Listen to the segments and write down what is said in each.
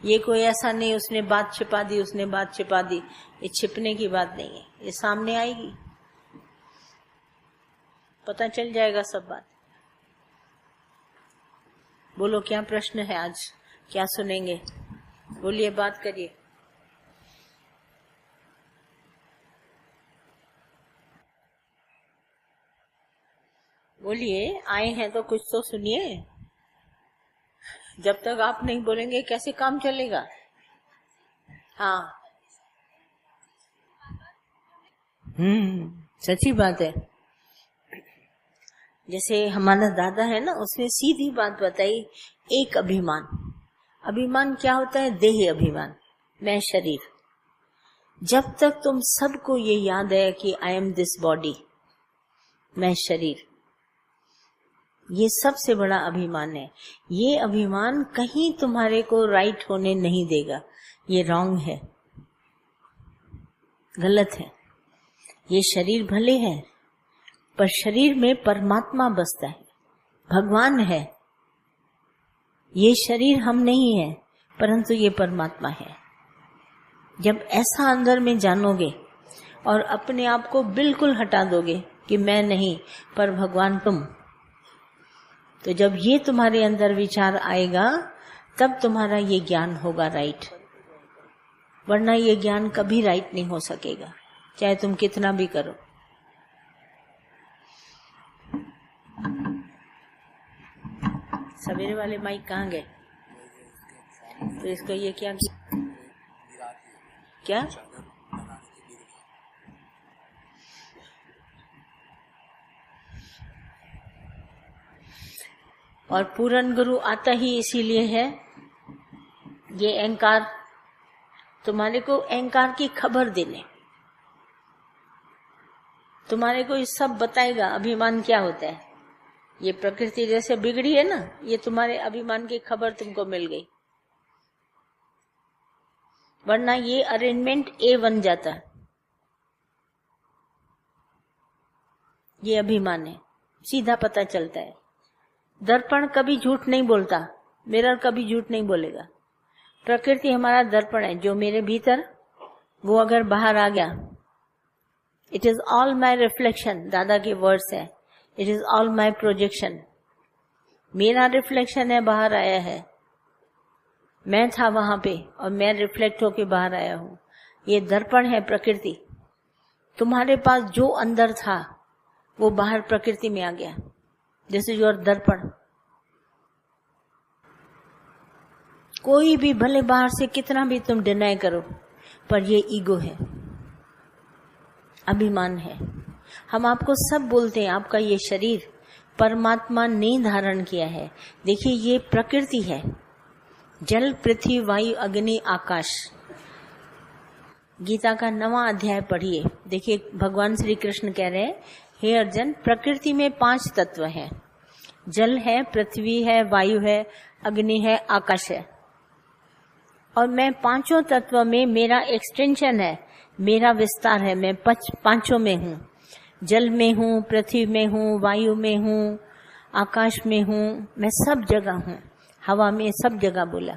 ये कोई ऐसा नहीं उसने बात छिपा दी, उसने बात छिपा दी, ये छिपने की बात नहीं है, ये सामने आएगी, पता चल जाएगा सब बात। बोलो क्या प्रश्न है आज, क्या सुनेंगे? बोलिए, बात करिए। बोलिए, आए हैं तो कुछ तो सुनिए। जब तक आप नहीं बोलेंगे कैसे काम चलेगा? हाँ, सच्ची बात है। जैसे हमारा दादा है ना, उसने सीधी बात बताई, एक अभिमान। अभिमान क्या होता है? देह अभिमान, मैं शरीर। जब तक तुम सबको ये याद है कि आई एम दिस बॉडी, मैं शरीर, ये सबसे बड़ा अभिमान है। ये अभिमान कहीं तुम्हारे को राइट होने नहीं देगा, ये रॉन्ग है, गलत है। ये शरीर भले है, पर शरीर में परमात्मा बसता है, भगवान है। ये शरीर हम नहीं है, परंतु ये परमात्मा है। जब ऐसा अंदर में जानोगे और अपने आप को बिल्कुल हटा दोगे कि मैं नहीं पर भगवान तुम, तो जब ये तुम्हारे अंदर विचार आएगा तब तुम्हारा ये ज्ञान होगा राइट, वरना ये ज्ञान कभी राइट नहीं हो सकेगा, चाहे तुम कितना भी करो। सवेरे वाले माइक कहाँ गए? तो इसको ये क्या और पूर्ण गुरु आता ही इसीलिए है। ये अहंकार तुम्हारे को अहंकार की खबर देने, तुम्हारे को ये सब बताएगा अभिमान क्या होता है। ये प्रकृति जैसे बिगड़ी है ना, ये तुम्हारे अभिमान की खबर तुमको मिल गई, वरना ये अरेंजमेंट ए बन जाता। ये अभिमान है, सीधा पता चलता है। दर्पण कभी झूठ नहीं बोलता, मिरर कभी झूठ नहीं बोलेगा। प्रकृति हमारा दर्पण है, जो मेरे भीतर वो अगर बाहर आ गया, it is all my reflection, दादा के वर्ड्स है, it is all my projection. मेरा रिफ्लेक्शन है, बाहर आया है, मैं था वहां पे और मैं रिफ्लेक्ट होके बाहर आया हूं। ये दर्पण है प्रकृति। तुम्हारे पास जो अंदर था वो बाहर प्रकृति में आ गया, दिस इज योर दर्पण। कोई भी भले बाहर से कितना भी तुम डिनाई करो, पर ये ईगो है, अभिमान है। हम आपको सब बोलते हैं आपका ये शरीर परमात्मा ने धारण किया है। देखिए ये प्रकृति है, जल पृथ्वी वायु अग्नि आकाश। गीता का 9वां अध्याय पढ़िए, देखिए भगवान श्री कृष्ण कह रहे हैं, हे अर्जुन, प्रकृति में 5 तत्व हैं, जल है, पृथ्वी है, वायु है, अग्नि है, आकाश है। और मैं 5 तत्व में मेरा एक्सटेंशन है, मेरा विस्तार है, मैं 5 में हूँ। जल में हूँ, पृथ्वी में हूँ, वायु में हूँ, आकाश में हूँ, मैं सब जगह हूँ, हवा में, सब जगह बोला।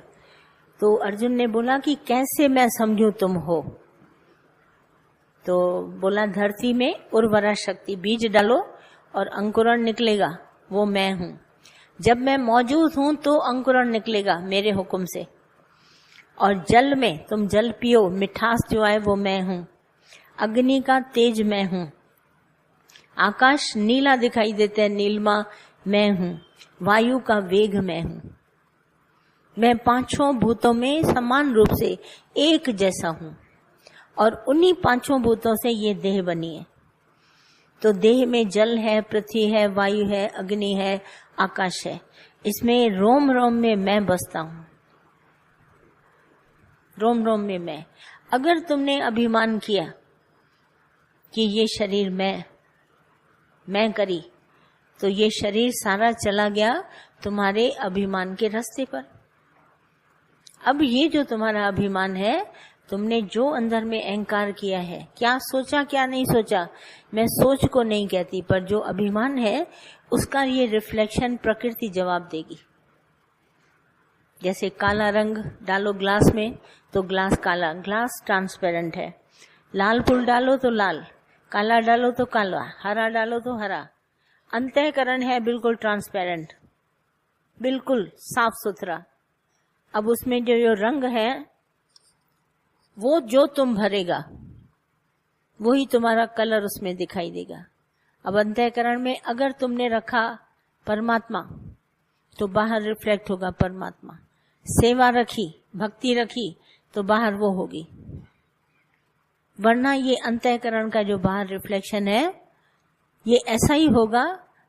तो अर्जुन ने बोला कि कैसे मैं समझूं तुम हो? तो बोला धरती में उर्वरा शक्ति, बीज डालो और अंकुरण निकलेगा, वो मैं हूं। जब मैं मौजूद हूं तो अंकुरण निकलेगा मेरे हुक्म से। और जल में तुम जल पियो, मिठास जो आए वो मैं हूं। अग्नि का तेज मैं हूं। आकाश नीला दिखाई देता है, नीलमा मैं हूं। वायु का वेग मैं हूं। मैं 5 भूतों में समान रूप से एक जैसा हूं और उन्हीं 5 भूतों से ये देह बनी है। तो देह में जल है, पृथ्वी है, वायु है, अग्नि है, आकाश है। इसमें रोम रोम में मैं बसता हूं, रोम रोम में मैं। अगर तुमने अभिमान किया कि ये शरीर मैं करी, तो ये शरीर सारा चला गया तुम्हारे अभिमान के रास्ते पर। अब ये जो तुम्हारा अभिमान है, तुमने जो अंदर में अहंकार किया है, क्या सोचा क्या नहीं सोचा, मैं सोच को नहीं कहती, पर जो अभिमान है उसका ये रिफ्लेक्शन प्रकृति जवाब देगी। जैसे काला रंग डालो ग्लास में तो ग्लास काला, ग्लास ट्रांसपेरेंट है। लाल फूल डालो तो लाल, काला डालो तो काला, हरा डालो तो हरा। अंतःकरण है बिल्कुल ट्रांसपेरेंट, बिल्कुल साफ सुथरा। अब उसमें जो रंग है वो जो तुम भरेगा वही तुम्हारा कलर उसमें दिखाई देगा। अब अंतःकरण में अगर तुमने रखा परमात्मा तो बाहर रिफ्लेक्ट होगा परमात्मा। सेवा रखी, भक्ति रखी तो बाहर वो होगी। वरना ये अंतःकरण का जो बाहर रिफ्लेक्शन है ये ऐसा ही होगा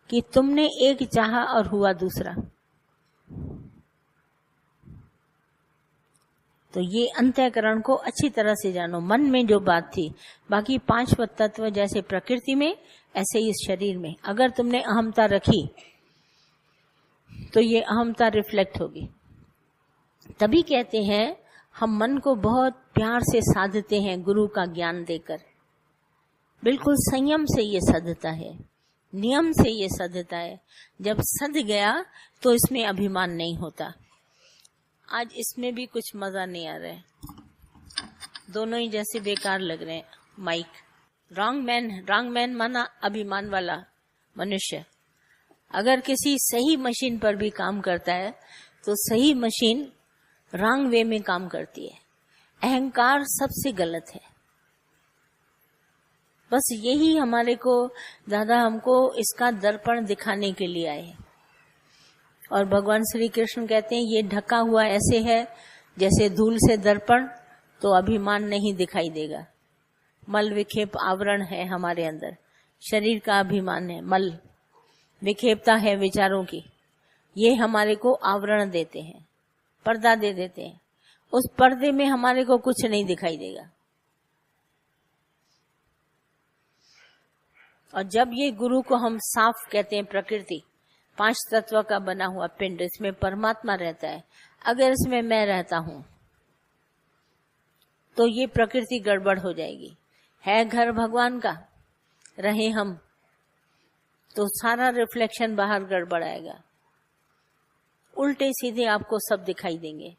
कि तुमने एक चाहा और हुआ दूसरा। तो ये अंतःकरण को अच्छी तरह से जानो। मन में जो बात थी, बाकी 5 तत्व जैसे प्रकृति में ऐसे ही इस शरीर में अगर तुमने अहमता रखी तो ये अहमता रिफ्लेक्ट होगी। तभी कहते हैं हम मन को बहुत प्यार से साधते हैं गुरु का ज्ञान देकर। बिल्कुल संयम से ये सधता है, नियम से ये सधता है। जब सध गया तो इसमें अभिमान नहीं होता। आज इसमें भी कुछ मजा नहीं आ रहा है, दोनों ही जैसे बेकार लग रहे हैं। माइक रॉन्ग मैन माना अभिमान वाला मनुष्य। अगर किसी सही मशीन पर भी काम करता है तो सही मशीन रॉन्ग वे में काम करती है। अहंकार सबसे गलत है। बस यही हमारे को दादा हमको इसका दर्पण दिखाने के लिए आए। और भगवान श्री कृष्ण कहते हैं ये ढका हुआ ऐसे है जैसे धूल से दर्पण, तो अभिमान नहीं दिखाई देगा। मल विक्षेप आवरण है हमारे अंदर, शरीर का अभिमान है, मल विक्षेपता है विचारों की। ये हमारे को आवरण देते हैं, पर्दा दे देते हैं। उस पर्दे में हमारे को कुछ नहीं दिखाई देगा। और जब ये गुरु को हम साफ कहते हैं, प्रकृति 5 तत्व का बना हुआ पिंड, इसमें परमात्मा रहता है। अगर इसमें मैं रहता हूं तो ये प्रकृति गड़बड़ हो जाएगी। है घर भगवान का, रहे हम, तो सारा रिफ्लेक्शन बाहर गड़बड़ आएगा। उल्टे सीधे आपको सब दिखाई देंगे,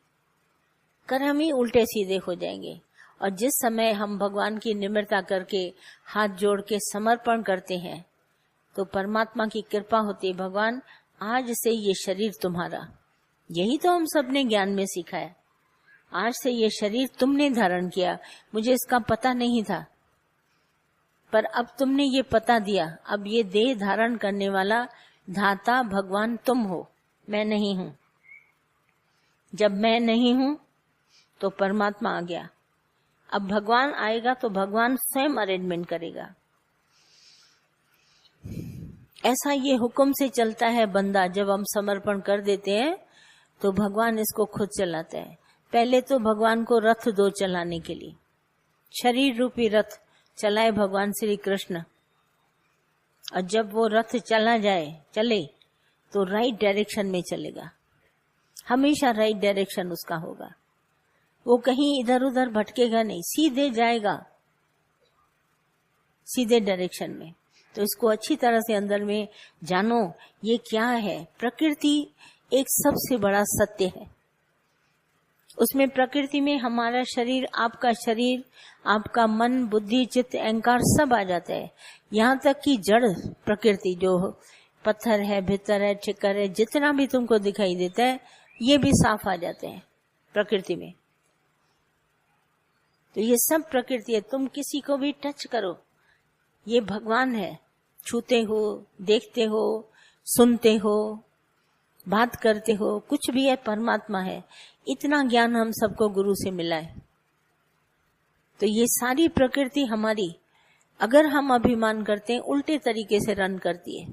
कर्म ही उल्टे सीधे हो जाएंगे। और जिस समय हम भगवान की निम्रता करके हाथ जोड़ के समर्पण करते हैं तो परमात्मा की कृपा होती है। भगवान आज से ये शरीर तुम्हारा, यही तो हम सब ने ज्ञान में सीखा है। आज से ये शरीर तुमने धारण किया, मुझे इसका पता नहीं था, पर अब तुमने ये पता दिया। अब ये देह धारण करने वाला धाता भगवान तुम हो, मैं नहीं हूं। जब मैं नहीं हूं तो परमात्मा आ गया। अब भगवान आएगा तो भगवान स्वयं अरेंजमेंट करेगा। ऐसा ये हुक्म से चलता है बंदा। जब हम समर्पण कर देते हैं तो भगवान इसको खुद चलाता है। पहले तो भगवान को रथ दो चलाने के लिए, शरीर रूपी रथ चलाए भगवान श्री कृष्ण। और जब वो रथ चले तो राइट डायरेक्शन में चलेगा, हमेशा राइट डायरेक्शन उसका होगा। वो कहीं इधर उधर भटकेगा नहीं, सीधे जाएगा, सीधे डायरेक्शन में। तो इसको अच्छी तरह से अंदर में जानो, ये क्या है। प्रकृति एक सबसे बड़ा सत्य है। उसमें प्रकृति में हमारा शरीर, आपका मन, बुद्धि, चित्त, अहंकार सब आ जाता है। यहाँ तक कि जड़ प्रकृति जो पत्थर है, भितर है, ठिकर है, जितना भी तुमको दिखाई देता है ये भी साफ आ जाते हैं प्रकृति में। तो ये सब प्रकृति है। तुम किसी को भी टच करो, ये भगवान है। छूते हो, देखते हो, सुनते हो, बात करते हो, कुछ भी है परमात्मा है। इतना ज्ञान हम सबको गुरु से मिला है। तो ये सारी प्रकृति हमारी, अगर हम अभिमान करते हैं, उल्टे तरीके से रन करती है।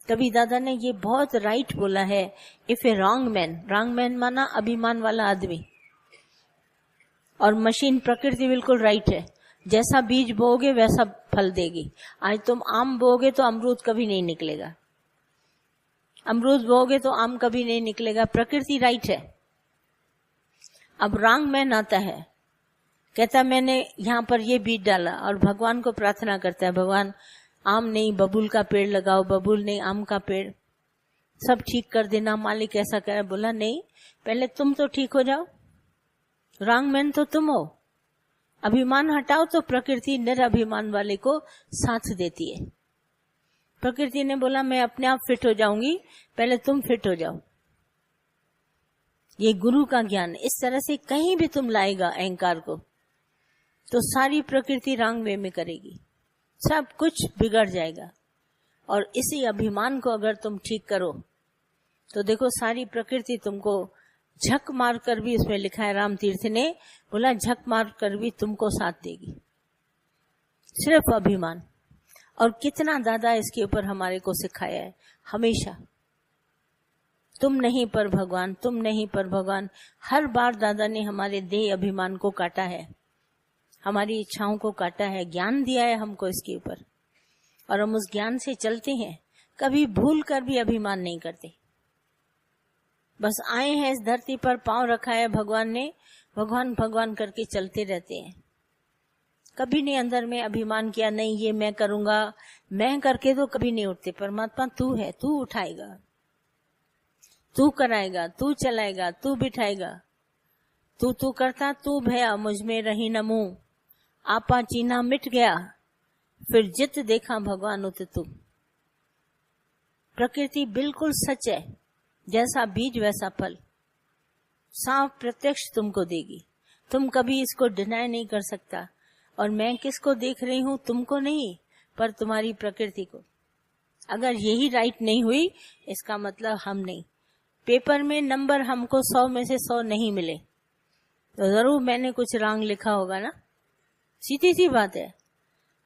तभी दादा ने ये बहुत राइट बोला है, इफ ए रॉन्ग मैन माना अभिमान वाला आदमी। और मशीन प्रकृति बिल्कुल राइट है। जैसा बीज बोओगे वैसा फल देगी। आज तुम आम बोओगे तो अमरूद कभी नहीं निकलेगा, अमरूद बोओगे तो आम कभी नहीं निकलेगा। प्रकृति राइट है। अब रॉन्ग मैन आता है, कहता मैंने यहाँ पर ये बीज डाला, और भगवान को प्रार्थना करता है, भगवान आम नहीं बबूल का पेड़ लगाओ, बबूल नहीं आम का पेड़। सब ठीक कर देना, मालिक ऐसा करे। बोला नहीं, पहले तुम तो ठीक हो जाओ, रॉन्ग मैन तो तुम हो। अभिमान हटाओ तो प्रकृति निराभिमान वाले को साथ देती है। प्रकृति ने बोला मैं अपने आप फिट हो जाऊंगी, पहले तुम फिट हो जाओ। ये गुरु का ज्ञान इस तरह से कहीं भी तुम लाएगा अहंकार को, तो सारी प्रकृति रॉन्ग वे में करेगी, सब कुछ बिगड़ जाएगा। और इसी अभिमान को अगर तुम ठीक करो तो देखो सारी प्रकृति तुमको झक मार कर भी, उसमें लिखा है राम तीर्थ ने बोला, झक मार कर भी तुमको साथ देगी, सिर्फ अभिमान। और कितना दादा इसके ऊपर हमारे को सिखाया है, हमेशा तुम नहीं पर भगवान, तुम नहीं पर भगवान। हर बार दादा ने हमारे देह अभिमान को काटा है, हमारी इच्छाओं को काटा है, ज्ञान दिया है हमको इसके ऊपर, और हम उस ज्ञान से चलते हैं। कभी भूल कर भी अभिमान नहीं करते। बस आए हैं इस धरती पर, पांव रखा है भगवान ने, भगवान भगवान करके चलते रहते हैं। कभी नहीं अंदर में अभिमान किया, नहीं ये मैं करूंगा, मैं करके तो कभी नहीं उठते। परमात्मा तू है, तू उठाएगा, तू कराएगा, तू चलाएगा, तू बिठाएगा। तू करता, तू भया मुझ में रही न मुंह, आपा चीना मिट गया, फिर जित देखा भगवान उत तू। प्रकृति बिल्कुल सच है, जैसा बीज वैसा फल, साफ प्रत्यक्ष तुमको देगी। तुम कभी इसको डिनाय नहीं कर सकता। और मैं किसको देख रही हूं? तुमको नहीं, पर तुम्हारी प्रकृति को। अगर यही राइट नहीं हुई, इसका मतलब हम नहीं। पेपर में नंबर हमको 100 में से 100 नहीं मिले तो जरूर मैंने कुछ रॉन्ग लिखा होगा ना, सीधी सी बात है।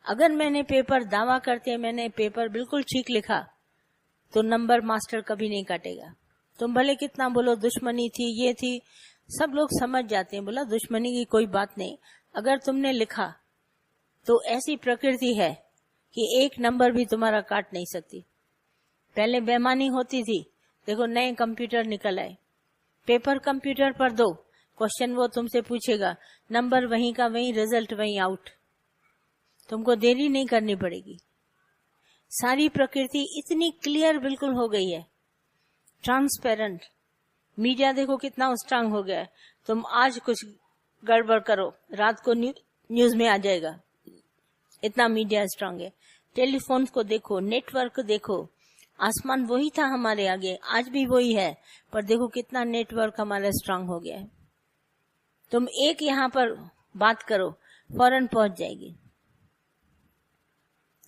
अगर मैंने पेपर दावा करते मैंने पेपर बिल्कुल ठीक लिखा तो नंबर मास्टर कभी नहीं काटेगा। तुम भले कितना बोलो दुश्मनी थी, ये थी, सब लोग समझ जाते हैं। बोला दुश्मनी की कोई बात नहीं, अगर तुमने लिखा तो ऐसी प्रकृति है कि एक नंबर भी तुम्हारा काट नहीं सकती। पहले बेईमानी होती थी, देखो नए कंप्यूटर निकल आए, पेपर कंप्यूटर पर दो, क्वेश्चन वो तुमसे पूछेगा, नंबर वहीं का वहीं, रिजल्ट वहीं आउट। तुमको देरी नहीं करनी पड़ेगी। सारी प्रकृति इतनी क्लियर बिल्कुल हो गई है, ट्रांसपेरेंट। मीडिया देखो कितना स्ट्रांग हो गया है। तुम आज कुछ गड़बड़ करो, रात को न्यूज में आ जाएगा, इतना मीडिया स्ट्रांग है। टेलीफोन को देखो, नेटवर्क देखो, आसमान वही था हमारे आगे, आज भी वही है, पर देखो कितना नेटवर्क हमारा स्ट्रांग हो गया है। तुम एक यहाँ पर बात करो, फौरन पहुंच जाएगी।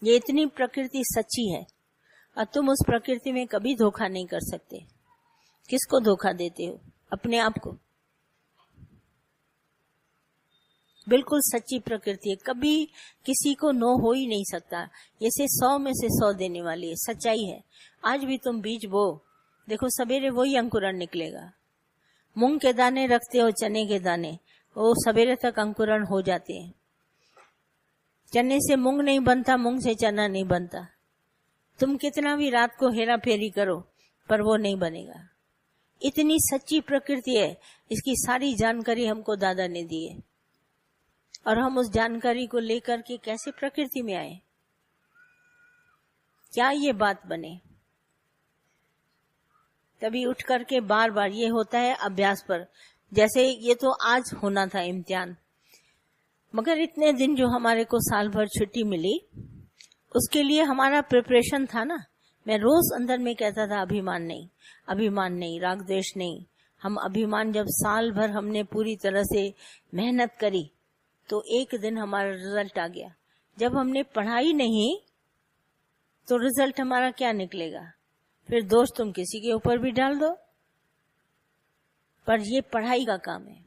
ये इतनी प्रकृति सच्ची है और तुम उस प्रकृति में कभी धोखा नहीं कर सकते। किसको धोखा देते हो? अपने आप को। बिल्कुल सच्ची प्रकृति है, कभी किसी को नो हो ही नहीं सकता। जैसे 100 में से 100 देने वाली है, सच्चाई है। आज भी तुम बीज बो, देखो सवेरे वही अंकुरण निकलेगा। मूंग के दाने रखते हो, चने के दाने, वो सवेरे तक अंकुरण हो जाते हैं। चने से मूंग नहीं बनता, मूंग से चना नहीं बनता। तुम कितना भी रात को हेरा फेरी करो, पर वो नहीं बनेगा। इतनी सच्ची प्रकृति है, इसकी सारी जानकारी हमको दादा ने दी है, और हम उस जानकारी को लेकर के कैसे प्रकृति में आए, क्या ये बात बने? तभी उठ करके बार बार ये होता है अभ्यास पर। जैसे ये तो आज होना था इम्तिहान, मगर इतने दिन जो हमारे को साल भर छुट्टी मिली, उसके लिए हमारा प्रिपरेशन था ना। मैं रोज अंदर में कहता था अभिमान नहीं, अभिमान नहीं, राग द्वेष नहीं। हम अभिमान, जब साल भर हमने पूरी तरह से मेहनत करी तो एक दिन हमारा रिजल्ट आ गया। जब हमने पढ़ाई नहीं तो रिजल्ट हमारा क्या निकलेगा? फिर दोष तुम किसी के ऊपर भी डाल दो, पर ये पढ़ाई का काम है।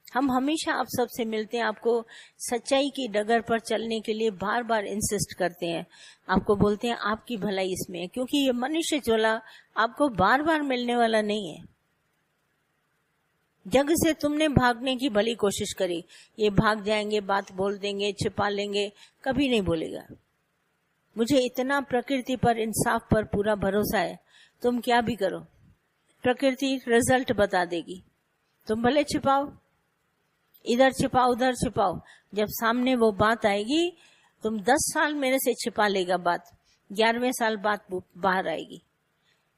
हम हमेशा आप सबसे मिलते हैं, आपको सच्चाई की डगर पर चलने के लिए बार बार इंसिस्ट करते हैं। आपको बोलते हैं आपकी भलाई इसमें है, क्योंकि ये मनुष्य चोला आपको बार बार मिलने वाला नहीं है। जग से तुमने भागने की भली कोशिश करी, ये भाग जाएंगे, बात बोल देंगे, छिपा लेंगे, कभी नहीं बोलेगा। मुझे इतना प्रकृति पर, इंसाफ पर पूरा भरोसा है, तुम क्या भी करो, प्रकृति रिजल्ट बता देगी। तुम भले छिपाओ, इधर छिपाओ उधर छिपाओ, जब सामने वो बात आएगी, तुम 10 साल मेरे से छिपा लेगा बात, 11वें साल बात बाहर आएगी।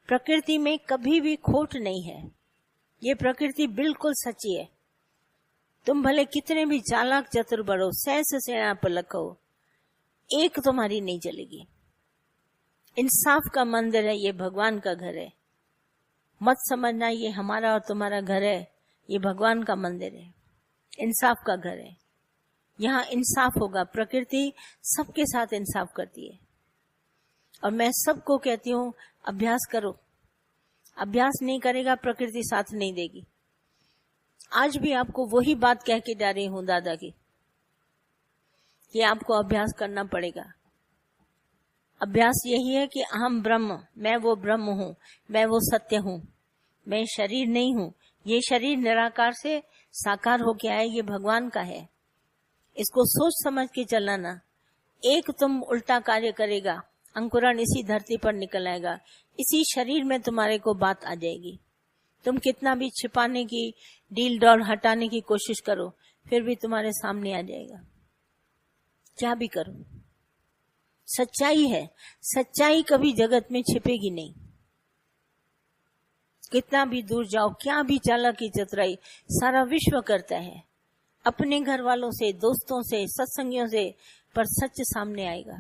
प्रकृति में कभी भी खोट नहीं है। ये प्रकृति बिल्कुल सच्ची है। तुम भले कितने भी चालाक चतुर बनो, सहस सेना पलक हो, एक तुम्हारी नहीं चलेगी। इंसाफ का मंदिर है, ये भगवान का घर है। मत समझना ये हमारा और तुम्हारा घर है, ये भगवान का मंदिर है, इंसाफ का घर है। यहाँ इंसाफ होगा। प्रकृति सबके साथ इंसाफ करती है। और मैं सबको कहती हूँ अभ्यास करो। अभ्यास नहीं करेगा प्रकृति साथ नहीं देगी। आज भी आपको वही बात कह के जा रही हूँ दादा की, कि आपको अभ्यास करना पड़ेगा। अभ्यास यही है कि अहम ब्रह्म, मैं वो ब्रह्म हूँ, मैं वो सत्य हूँ, मैं शरीर नहीं हूँ। ये शरीर निराकार से साकार होके आया, ये भगवान का है। इसको सोच समझ के चलाना। एक तुम उल्टा कार्य करेगा, अंकुरण इसी धरती पर निकल आएगा, इसी शरीर में तुम्हारे को बात आ जाएगी। तुम कितना भी छिपाने की, डील डॉल हटाने की कोशिश करो, फिर भी तुम्हारे सामने आ जाएगा। क्या भी करो, सच्चाई है। सच्चाई कभी जगत में छिपेगी नहीं। कितना भी दूर जाओ, क्या भी चालाकी चतुराई सारा विश्व करता है, अपने घर वालों से, दोस्तों से, सत्संगियों से, पर सच सामने आएगा।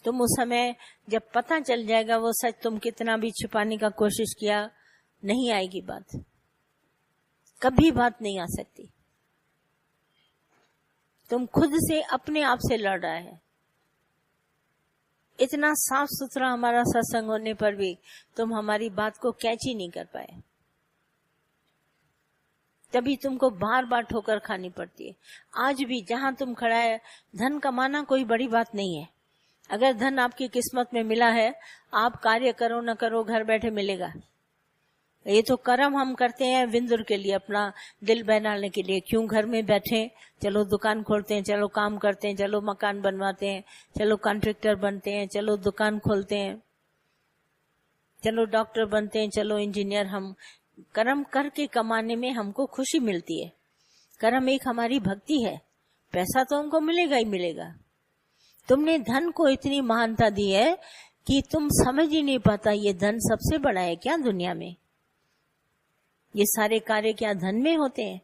तुम उस समय जब पता चल जाएगा वो सच, तुम कितना भी छिपाने का कोशिश किया, नहीं आएगी बात, कभी बात नहीं आ सकती। तुम खुद से, अपने आप से लड़ रहा है। इतना साफ सुथरा हमारा सत्संग होने पर भी तुम हमारी बात को कैच ही नहीं कर पाए। तभी तुमको बार बार ठोकर खानी पड़ती है। आज भी जहां तुम खड़ा है, धन कमाना कोई बड़ी बात नहीं है। अगर धन आपकी किस्मत में मिला है, आप कार्य करो न करो, घर बैठे मिलेगा। ये तो कर्म हम करते हैं विंदुर के लिए, अपना दिल बहलाने के लिए। क्यों घर में बैठे, चलो दुकान खोलते हैं, चलो काम करते हैं, चलो मकान बनवाते हैं, चलो कॉन्ट्रैक्टर बनते हैं, चलो दुकान खोलते हैं, चलो डॉक्टर बनते हैं, चलो इंजीनियर। हम कर्म करके कमाने में हमको खुशी मिलती है। कर्म एक हमारी भक्ति है। पैसा तो हमको मिलेगा ही मिलेगा। तुमने धन को इतनी महानता दी है कि तुम समझ ही नहीं पाता ये धन सबसे बड़ा है क्या दुनिया में। ये सारे कार्य क्या धन में होते हैं?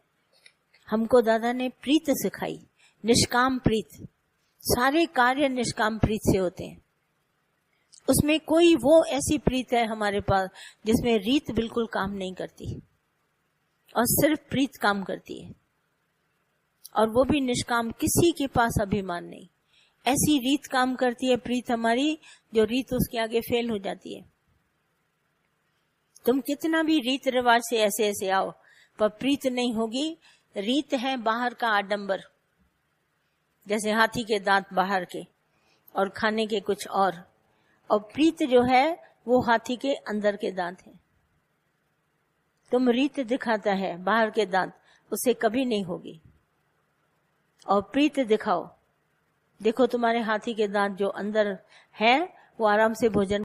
हमको दादा ने प्रीत सिखाई, निष्काम प्रीत। सारे कार्य निष्काम प्रीत से होते हैं। उसमें कोई वो ऐसी प्रीत है हमारे पास जिसमें रीत बिल्कुल काम नहीं करती और सिर्फ प्रीत काम करती है, और वो भी निष्काम, किसी के पास अभिमान नहीं। ऐसी रीत काम करती है प्रीत हमारी, जो रीत उसके आगे फेल हो जाती है। तुम कितना भी रीत रिवाज से ऐसे ऐसे आओ, पर प्रीत नहीं होगी। रीत है बाहर का आडंबर, जैसे हाथी के दांत बाहर के और खाने के कुछ और प्रीत जो है वो हाथी के अंदर के दांत है। तुम रीत दिखाता है बाहर के दांत, उससे कभी नहीं होगी। और प्रीत दिखाओ, देखो तुम्हारे हाथी के दांत जो अंदर है वो आराम से भोजन